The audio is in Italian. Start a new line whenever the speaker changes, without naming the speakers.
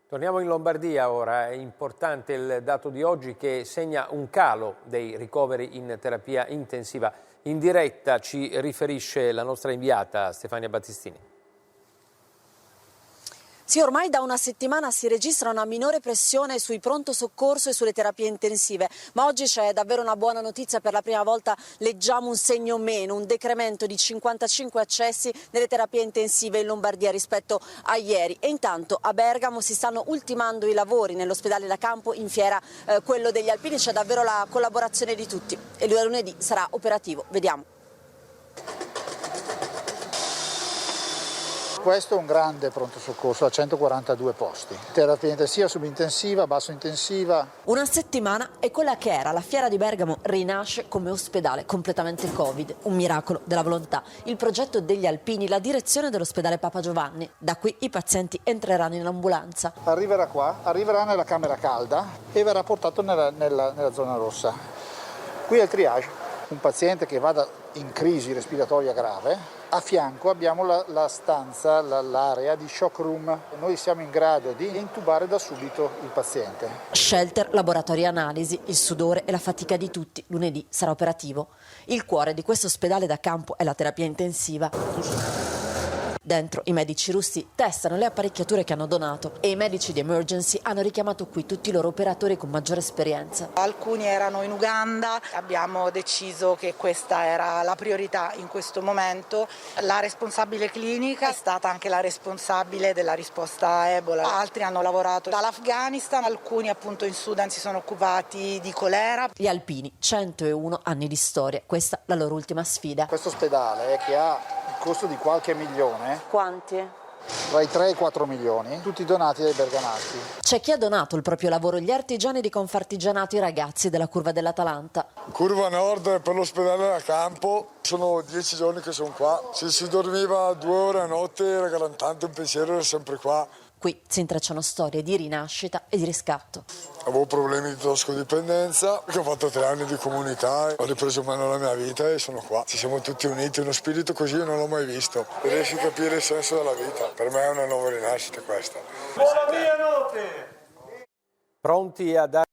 Torniamo in Lombardia ora, è importante il dato di oggi che segna un calo dei ricoveri in terapia intensiva. In diretta ci riferisce la nostra inviata Stefania Battistini.
Sì, ormai da una settimana si registra una minore pressione sui pronto soccorso e sulle terapie intensive, ma oggi c'è davvero una buona notizia: per la prima volta leggiamo un segno meno, un decremento di 55 accessi nelle terapie intensive in Lombardia rispetto a ieri. E intanto a Bergamo si stanno ultimando i lavori nell'ospedale da campo in fiera, quello degli Alpini. C'è davvero la collaborazione di tutti e lunedì sarà operativo. Vediamo.
Questo è un grande pronto soccorso a 142 posti, terapia intensiva, subintensiva, basso intensiva.
Una settimana e quella che era la fiera di Bergamo rinasce come ospedale completamente Covid, un miracolo della volontà. Il progetto degli Alpini, la direzione dell'ospedale Papa Giovanni. Da qui i pazienti entreranno in ambulanza.
Arriverà qua, arriverà nella camera calda e verrà portato nella zona rossa. Qui è il triage, un paziente che vada in crisi respiratoria grave. A fianco abbiamo la stanza, l'area di shock room. Noi siamo in grado di intubare da subito il paziente.
Shelter, laboratori analisi, il sudore e la fatica di tutti. Lunedì sarà operativo. Il cuore di questo ospedale da campo è la terapia intensiva. Dentro i medici russi testano le apparecchiature che hanno donato e i medici di emergency hanno richiamato qui tutti i loro operatori con maggiore esperienza.
Alcuni erano in Uganda, abbiamo deciso che questa era la priorità in questo momento. La responsabile clinica è stata anche la responsabile della risposta a Ebola. Altri hanno lavorato dall'Afghanistan, alcuni appunto in Sudan si sono occupati di colera.
Gli Alpini, 101 anni di storia, questa la loro ultima sfida.
Questo ospedale che ha il costo di qualche milione.
Quanti?
Tra i 3 e i 4 milioni, tutti donati dai bergamaschi.
C'è chi ha donato il proprio lavoro, gli artigiani di Confartigianato, i ragazzi della Curva dell'Atalanta.
Curva Nord per l'ospedale da campo, sono 10 giorni che sono qua. Se si dormiva 2 ore a notte era garantante, un pensiero era sempre qua.
Qui si intrecciano storie di rinascita e di riscatto.
Avevo problemi di tossicodipendenza, ho fatto 3 anni di comunità, ho ripreso in mano la mia vita e sono qua. Ci siamo tutti uniti, uno spirito così io non l'ho mai visto. Riesci a capire il senso della vita, per me è una nuova rinascita questa.
Pronti a dare